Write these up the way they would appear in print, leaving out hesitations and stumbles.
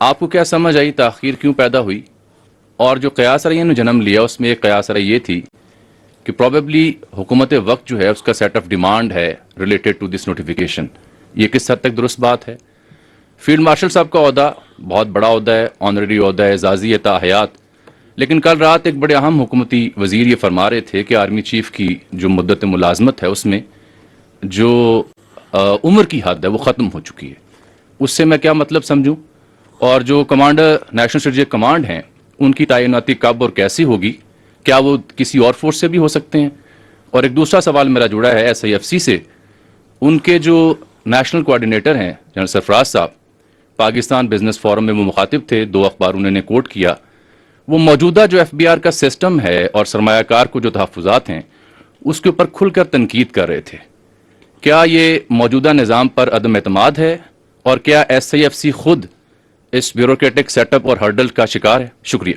آپ کو کیا سمجھ آئی تاخیر کیوں پیدا ہوئی؟ اور جو قیاس رائے نے جنم لیا اس میں ایک قیاس رائے یہ تھی کہ پروبیبلی حکومت وقت جو ہے اس کا سیٹ آف ڈیمانڈ ہے ریلیٹڈ ٹو دس نوٹیفیکیشن. یہ کس حد تک درست بات ہے؟ فیلڈ مارشل صاحب کا عہدہ بہت بڑا عہدہ ہے، آنریری عہدہ ہے، اعزازی ہے تا حیات. لیکن کل رات ایک بڑے اہم حکومتی وزیر یہ فرما رہے تھے کہ آرمی چیف کی جو مدت ملازمت ہے اس میں جو عمر کی حد ہے وہ ختم ہو چکی ہے. اس سے میں کیا مطلب سمجھوں؟ اور جو کمانڈر نیشنل اسٹریٹجک کمانڈ ہیں ان کی تعیناتی کب اور کیسی ہوگی؟ کیا وہ کسی اور فورس سے بھی ہو سکتے ہیں؟ اور ایک دوسرا سوال میرا جڑا ہے SIFC سے. ان کے جو نیشنل کوآرڈینیٹر ہیں جنرل سرفراز صاحب، پاکستان بزنس فورم میں وہ مخاطب تھے، 2 اخبار انہوں نے کوٹ کیا. وہ موجودہ جو FBR کا سسٹم ہے اور سرمایہ کار کو جو تحفظات ہیں اس کے اوپر کھل کر تنقید کر رہے تھے. کیا یہ موجودہ نظام پر عدم اعتماد ہے اور کیا SIFC خود اس بیوروکریٹک سیٹ اپ اور ہرڈل کا شکار ہے؟ شکریہ.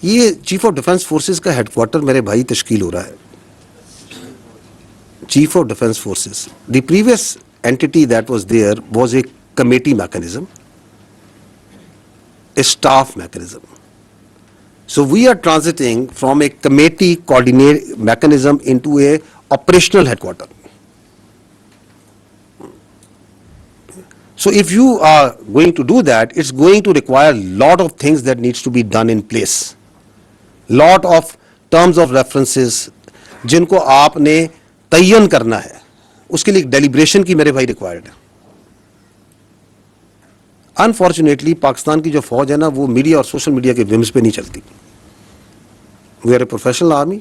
یہ چیف آف ڈیفنس فورسز کا ہیڈ کوارٹر میرے بھائی تشکیل ہو رہا ہے. Chief of defence forces, the previous entity that was there was a committee mechanism, a staff mechanism. So we are transiting from a committee coordinate mechanism into a operational headquarter. So if you are going to do that, it's going to require a lot of things that needs to be done in place. Lot of terms of references جن کو آپ نے تعین کرنا ہے, اس کے لیے deliberation کی میرے بھائی ریکوائرڈ ہے. انفارچونیٹلی پاکستان کی جو فوج ہے نا وہ میڈیا اور سوشل میڈیا کے ومز پہ نہیں چلتی. We are a professional army,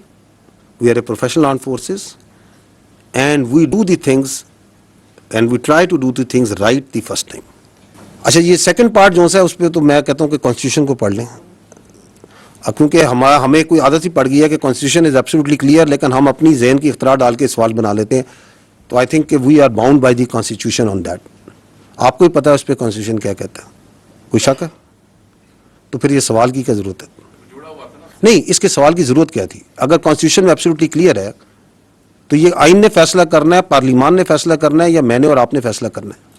we are a professional armed forces, and we do the things and we try to do the things right the first time. اچھا, یہ second part جو ہے اس پہ تو میں کہتا ہوں کہ کانسٹیٹیوشن کو پڑھ لیں, کیونکہ ہمیں کوئی عادت ہی پڑ گئی ہے کہ کانسٹیٹیوشن از ایبسلیوٹلی کلیئر, لیکن ہم اپنی ذہن کی اختراع ڈال کے سوال بنا لیتے ہیں. تو آئی تھنک کہ we are bound by the constitution on that. آپ کو ہی پتا ہے اس پہ کانسٹیٹیوشن کیا کہتا ہے, کوئی شک ہے؟ تو پھر یہ سوال کی کیا ضرورت ہے؟ نہیں, اس کے سوال کی ضرورت کیا تھی؟ اگر کانسٹیٹیوشن میں ایبسلیوٹلی کلیئر ہے تو یہ آئین نے فیصلہ کرنا ہے, پارلیمان نے فیصلہ کرنا ہے, یا میں نے اور آپ نے فیصلہ کرنا ہے؟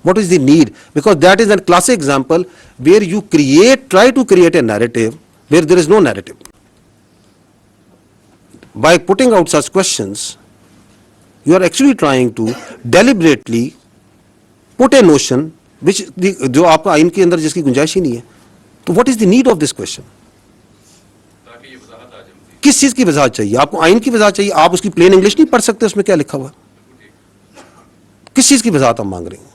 What is the need? Because that is a classic example where you try to create a narrative where there is no narrative. By putting out such questions, you are actually trying to deliberately put a notion which جو آپ کا آئین کے اندر جس کی گنجائش ہی نہیں ہے. تو what is the need of this question? کس چیز کی وضاحت چاہیے آپ کو؟ آئین کی وضاحت چاہیے. آپ اس کی پلین انگلش نہیں پڑھ سکتے, اس میں کیا لکھا ہوا ہے؟ کس چیز کی وضاحت ہم مانگ رہے ہیں؟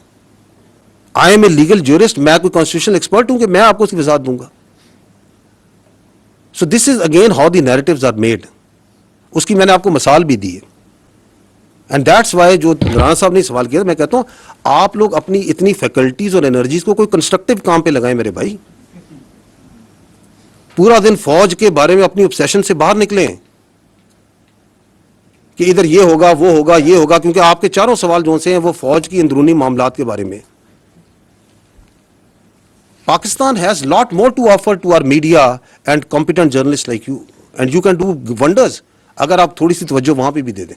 I am a legal jurist, میں کوئی کانسٹیٹیوشنل ایکسپرٹ ہوں کہ میں آپ کو اس کی وضاحت دوں گا؟ So this is again how the narratives are made. اس کی میں نے آپ کو مثال بھی دی ہے. اینڈ دیٹس وائی جو رانا صاحب نے سوال کیا, میں کہتا ہوں آپ لوگ اپنی اتنی فیکلٹیز اور انرجیز کو کوئی کنسٹرکٹیو کام پہ لگائیں میرے بھائی. پورا دن فوج کے بارے میں اپنی obsession سے باہر نکلیں کہ ادھر یہ ہوگا وہ ہوگا یہ ہوگا, کیونکہ آپ کے چاروں سوال جو سے ہیں وہ فوج کی اندرونی معاملات کے بارے میں. Pakistan has lot more to offer to our media and competent journalists like you, and you can do wonders اگر آپ تھوڑی سی توجہ وہاں پہ بھی دے دیں,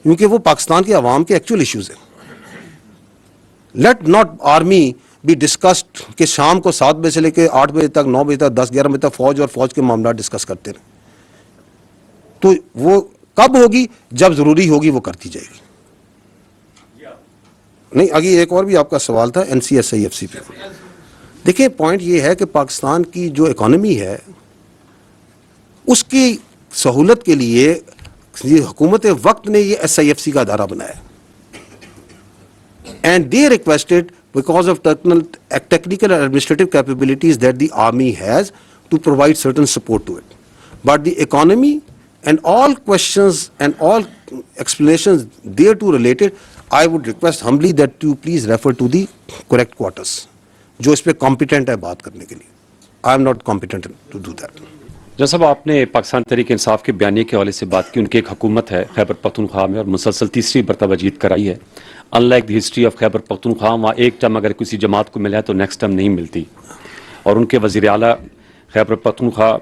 کیونکہ وہ پاکستان کے عوام کے ایکچوئل ایشوز ہیں. Let not army be discussed کہ شام کو 7 بجے سے لے کے 8 بجے تک, 9 بجے تک, 10-11 بجے تک فوج اور فوج کے معاملات ڈسکس کرتے رہیں. تو وہ کب ہوگی؟ جب ضروری ہوگی وہ کرتی جائے گی. نہیں, آگے ایک اور بھی آپ کا سوال تھا NCSIFC پہ. دیکھیں, پوائنٹ یہ ہے کہ پاکستان کی جو اکانومی ہے اس کی سہولت کے لیے یہ حکومت وقت نے یہ SIFC کا ادارہ بنایا, and they requested because of technical and administrative capabilities that the army has to provide certain support to it. But the economy and all questions and all explanations there to related, I would request humbly that you please refer to the correct quarters جو اس پہ competent ہے بات کرنے کے لیے. I am not competent to do that. جیسا صاحب, آپ نے پاکستان تحریک انصاف کے بیانیے کے حوالے سے بات کی. ان کی ایک حکومت ہے خیبر پختونخوا میں اور مسلسل تیسری مرتبہ جیت کرائی ہے. In like the history of Khyber Pakhtunkhwa, وہاں ایک ٹرم اگر کسی جماعت کو ملا ہے تو نیکسٹ ٹرم نہیں ملتی. اور ان کے وزیر اعلیٰ خیبر پختونخوا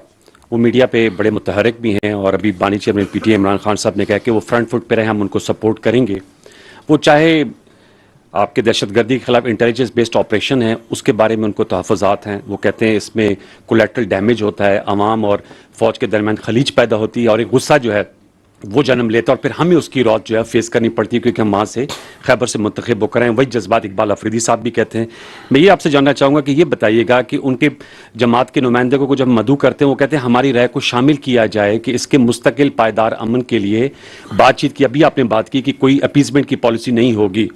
وہ میڈیا پہ بڑے متحرک بھی ہیں, اور ابھی بانی چیئرمین PTI عمران خان صاحب نے کہا کہ وہ فرنٹ فٹ پہ رہے, ہم ان کو سپورٹ کریں گے. وہ چاہے آپ کے دہشت گردی کے خلاف انٹیلیجنس بیسڈ آپریشن ہیں اس کے بارے میں ان کو تحفظات ہیں. وہ کہتے ہیں اس میں کولیٹرل ڈیمیج ہوتا ہے, عوام اور فوج کے درمیان خلیج پیدا ہوتی ہے اور ایک غصہ جو ہے وہ جنم لیتا ہے اور پھر ہمیں اس کی روت جو ہے فیس کرنی پڑتی ہے کیونکہ ہم وہاں سے خیبر سے منتخب ہو کر ہیں. وہی جذبات اقبال افریدی صاحب بھی کہتے ہیں. میں یہ آپ سے جاننا چاہوں گا کہ یہ بتائیے گا کہ ان کے جماعت کے نمائندے کو جب مدعو کرتے ہیں وہ کہتے ہیں ہماری رائے کو شامل کیا جائے کہ اس کے مستقل پائیدار امن کے لیے بات چیت کی. ابھی آپ نے بات کی کہ کوئی اپیزمنٹ کی پالیسی نہیں ہوگی.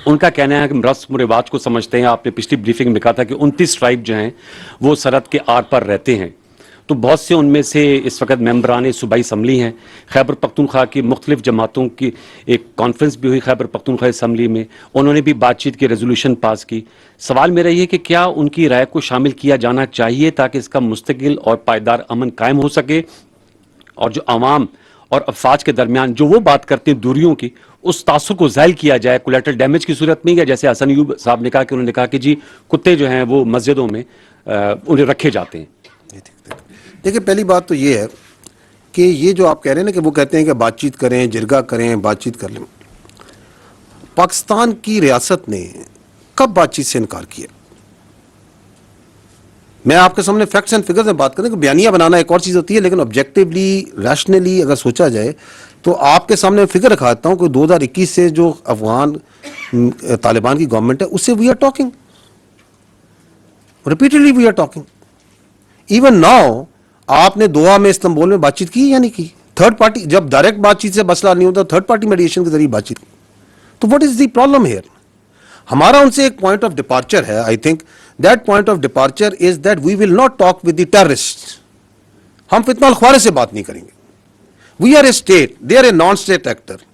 ان کا کہنا ہے کہ ہم رسم و رواج کو سمجھتے ہیں. آپ نے پچھلی بریفنگ میں کہا تھا کہ 29 ٹرائب جو ہیں وہ سرحد کے آر پر رہتے ہیں. تو بہت سے ان میں سے اس وقت ممبران صوبائی اسمبلی ہیں. خیبر پختونخوا کی مختلف جماعتوں کی ایک کانفرنس بھی ہوئی خیبر پختونخوا اسمبلی میں, انہوں نے بھی بات چیت کی ریزولوشن پاس کی. سوال میرا یہ کہ کیا ان کی رائے کو شامل کیا جانا چاہیے تاکہ اس کا مستقل اور پائیدار امن قائم ہو سکے, اور جو عوام اور افواج کے درمیان جو وہ بات کرتے ہیں دوریوں کی, اس تاثر کو زائل کیا جائے کولیٹرل ڈیمیج کی صورت میں. یا جیسے حسن ایوب صاحب نے کہا کہ انہوں نے کہا کہ جی کتے جو ہیں وہ مسجدوں میں انہیں رکھے جاتے ہیں. دیکھیں پہلی بات تو یہ ہے کہ یہ جو آپ کہہ رہے ہیں نا کہ وہ کہتے ہیں کہ بات چیت کریں, جرگہ کریں, بات چیت کر لیں. پاکستان کی ریاست نے کب بات چیت سے انکار کیا؟ میں آپ کے سامنے فیکٹس اینڈ فگرز میں بات کریں کہ بیانیہ بنانا ایک اور چیز ہوتی ہے, لیکن آبجیکٹیولی ریشنلی اگر سوچا جائے تو آپ کے سامنے فگر رکھا دیتا ہوں کہ 2021 سے جو افغان طالبان کی گورنمنٹ ہے اس سے we are talking repeatedly, we are talking. Even now آپ نے دوحہ میں استنبول میں بات چیت کی یا نہیں کی؟ تھرڈ پارٹی جب ڈائریکٹ بات چیت سے مسئلہ نہیں ہوتا, تھرڈ پارٹی میڈیشن کے ذریعے بات چیت کی. تو what is the problem here? ہمارا ان سے ایک پوائنٹ آف ڈپارچر ہے. I think that point of departure is that we will not talk with the terrorist. ہم فتنہ الخوارج سے بات نہیں کریں گے. We are a state, they are a non state actor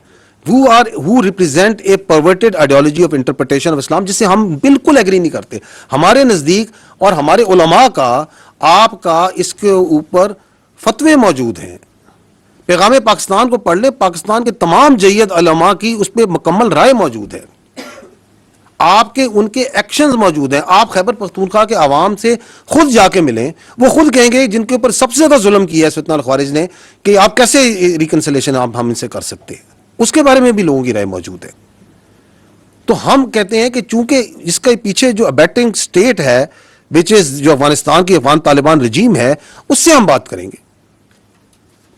who represent a perverted ideology of interpretation of Islam, جس سے ہم بالکل ایگری نہیں کرتے. ہمارے نزدیک اور ہمارے علماء کا آپ کا اس کے اوپر فتوے موجود ہیں. پیغام پاکستان کو پڑھ لیں, پاکستان کے تمام جید علماء کی اس پہ مکمل رائے موجود ہے. آپ کے ان کے ایکشنز موجود ہیں. آپ خیبر پختونخوا کے عوام سے خود جا کے ملیں, وہ خود کہیں گے جن کے اوپر سب سے زیادہ ظلم کیا ہے فتنہ الخوارج نے, کہ آپ کیسے ریکنسلیشن ہم ان سے کر سکتے ہیں. اس کے بارے میں بھی لوگوں کی رائے موجود ہے. تو ہم کہتے ہیں کہ چونکہ اس کے پیچھے جو ابیٹنگ سٹیٹ ہے which is جو افغانستان کی افغان طالبان رجیم ہے, اس سے ہم بات کریں گے,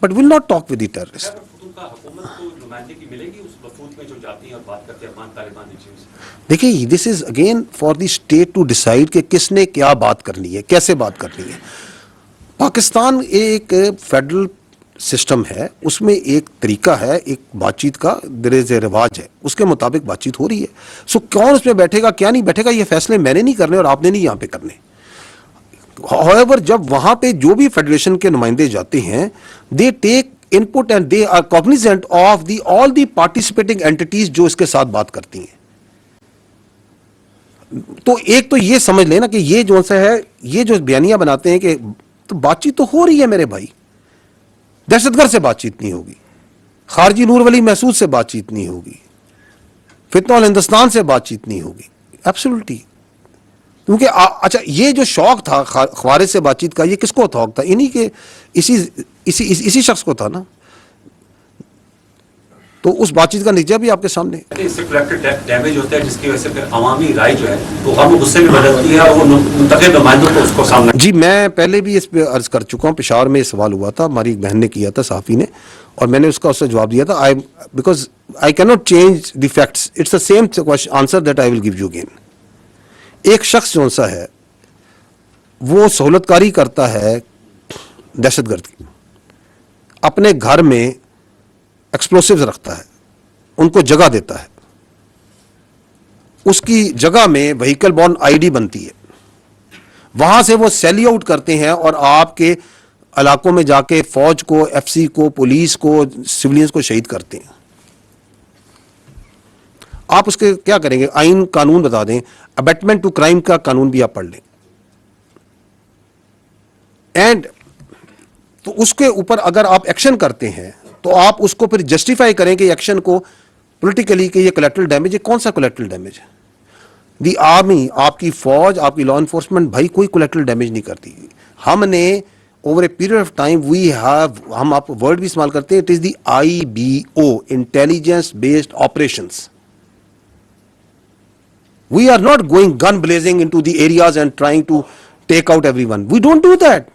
but will not talk with the terrorist. دیکھیے this is again for the state to decide کہ کس نے کیا بات کرنی ہے, کیسے بات کرنی ہے. پاکستان ایک فیڈرل سسٹم ہے, اس میں ایک طریقہ ہے ایک بات چیت کا, دیر از اے رواج ہے, اس کے مطابق بات چیت ہو رہی ہے. سو کون اس میں بیٹھے گا کیا نہیں بیٹھے گا یہ فیصلے میں نے نہیں کرنے اور آپ نے نہیں یہاں پہ کرنے. however جب وہاں پہ جو بھی فیڈریشن کے نمائندے جاتے ہیں, they take input and they are cognizant of the all the participating entities جو اس کے ساتھ بات کرتی ہیں. تو ایک تو یہ سمجھ لینا کہ یہ جو سا ہے, یہ جو بیانیہ بناتے ہیں کہ تو بات چیت تو ہو رہی ہے میرے بھائی. دہشت گرد سے بات چیت نہیں ہوگی, خارجی نور ولی محسود سے بات چیت نہیں ہوگی, فتنہ ہندوستان سے بات چیت نہیں ہوگی. ایبسولوٹلی. کیونکہ اچھا یہ جو شوق تھا خوارج سے بات چیت کا, یہ کس کو شوق تھا؟ انہی کے اسی شخص کو تھا نا. تو اس بات چیت کا نتیجہ بھی آپ کے سامنے. اس سے ڈیمیج ہوتا ہے جس کی وجہ سے پھر عوامی رائے جو ہے وہ غم و غصے میں بدلتی ہے اور وہ منتخب نمائندوں کو اس کو سامنا. جی میں پہلے بھی اس پہ عرض کر چکا ہوں, پشاور میں یہ سوال ہوا تھا, ہماری ایک بہن نے کیا تھا, صحافی نے, اور میں نے اس کا اس سے جواب دیا تھا. Because I can not change the facts, it's the same answer that I will give you again. ایک شخص جو سا ہے وہ سہولت کاری کرتا ہے دہشت گرد کی, اپنے گھر میں ایکسپلوسیوز رکھتا ہے, ان کو جگہ دیتا ہے, اس کی جگہ میں وہیکل بورن آئی ڈی بنتی ہے, وہاں سے وہ سیلی آؤٹ کرتے ہیں اور آپ کے علاقوں میں جا کے فوج کو, ایف سی کو, پولیس کو, سولینز کو شہید کرتے ہیں. آپ اس کے کیا کریں گے؟ آئین قانون بتا دیں, ابیٹمنٹ ٹو کرائم کا قانون بھی آپ پڑھ لیں, اینڈ تو اس کے اوپر اگر آپ ایکشن کرتے ہیں تو آپ اس کو پھر جسٹیفائی کریں کہ ایکشن کو پولیٹیکلی کہ یہ کولیٹرل ڈیمیج ہے. کون سا کولیٹرل ڈیمیج ہے؟ دی آرمی, آپ کی فوج, آپ کی لا انفورسمنٹ بھائی کوئی کولیٹرل ڈیمیج نہیں کرتی. ہم نے over a period of time we have, ہم آپ ورڈ بھی استعمال کرتے ہیں, it is the IBO, intelligence based operations. We are not going gun blazing into the areas and trying to take out everyone. We don't do that.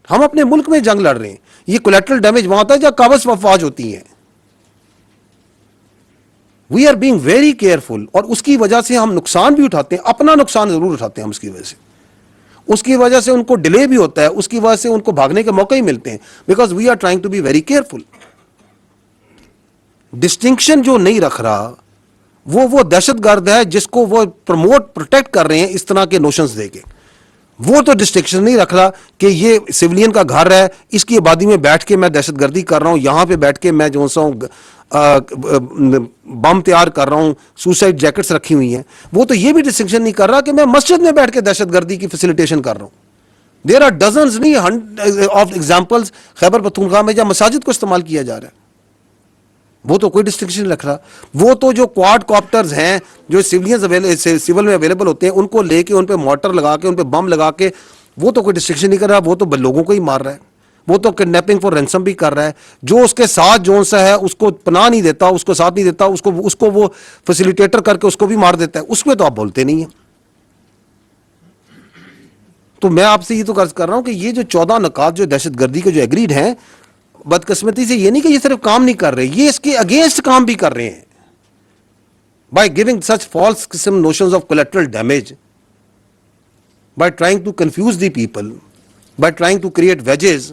ہم اپنے ملک میں جنگ لڑ رہے ہیں. یہ کولیٹرل ڈیمیج وہاں ہوتا ہے جہاں قابض افواج ہوتی ہیں. We are being very careful, اور اس کی وجہ سے ہم نقصان بھی اٹھاتے ہیں, اپنا نقصان ضرور اٹھاتے ہیں ہم اس کی وجہ سے. اس کی وجہ سے ان کو ڈیلے بھی ہوتا ہے, اس کی وجہ سے ان کو بھاگنے کے موقع ہی ملتے ہیں, because we are trying to be very careful. Distinction جو نہیں رکھ رہا وہ دہشت گرد ہے جس کو وہ پروموٹ پروٹیکٹ کر رہے ہیں اس طرح کے نوشنز دے کے. وہ تو ڈسٹنکشن نہیں رکھ رہا کہ یہ سولین کا گھر ہے, اس کی آبادی میں بیٹھ کے میں دہشت گردی کر رہا ہوں, یہاں پہ بیٹھ کے میں جو سا بم تیار کر رہا ہوں, سوسائڈ جیکٹس رکھی ہوئی ہیں. وہ تو یہ بھی ڈسٹنکشن نہیں کر رہا کہ میں مسجد میں بیٹھ کے دہشت گردی کی فیسیلیٹیشن کر رہا ہوں. دیر آر ڈزنز نہیں آف ایگزامپلس خیبر پختونخوا میں جہاں مساجد کو استعمال کیا جا رہا ہے. وہ تو کوئی ڈسٹنکشن نہیں رکھ رہا. وہ تو جو کواد کاپٹرز ہیں جو سول میں اویلیبل ہوتے ہیں ان کو لے کے ان پہ مارٹر لگا کے ان پہ بم لگا کے, وہ تو کوئی ڈسٹنکشن نہیں کر رہا. وہ تو لوگوں کو ہی مار رہا ہے. وہ تو کڈنیپنگ فار رینسم بھی کر رہا ہے. جو اس کے ساتھ جو سا ہے اس کو پناہ نہیں دیتا, اس کو ساتھ نہیں دیتا, اس کو وہ فیسیلیٹیٹر کر کے اس کو بھی مار دیتا ہے. اس میں تو آپ بولتے نہیں ہیں. تو میں آپ سے یہ تو عرض کر رہا ہوں کہ یہ جو 14 نکات جو دہشت گردی کے جو ایگریڈ ہیں, بدقسمتی سے یہ نہیں کہ یہ صرف کام نہیں کر رہے, یہ اس کے اگینسٹ کام بھی کر رہے ہیں. بائی گیونگ سچ فالس قسم notions of collateral damage, by trying to confuse the people, by trying to create wages,